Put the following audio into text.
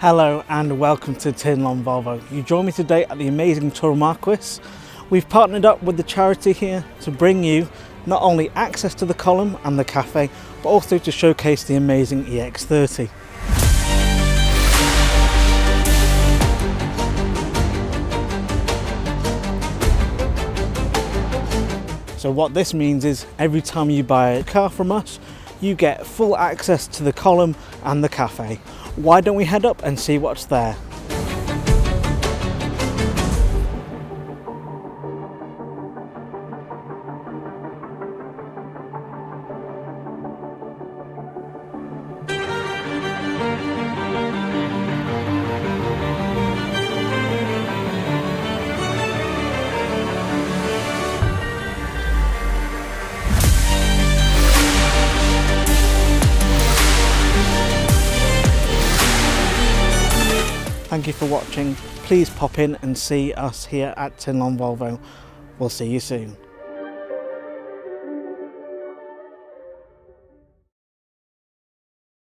Hello and welcome to Tyn Lon Volvo. You join me today at the amazing Twr Marcwis. We've partnered up with the charity here to bring you not only access to the column and the cafe, but also to showcase the amazing EX30. So what this means is every time you buy a car from us, you get full access to the column and the cafe. Why don't we head up and see what's there? Thank you for watching. Please pop in and see us here at Tyn Lon Volvo. We'll see you soon.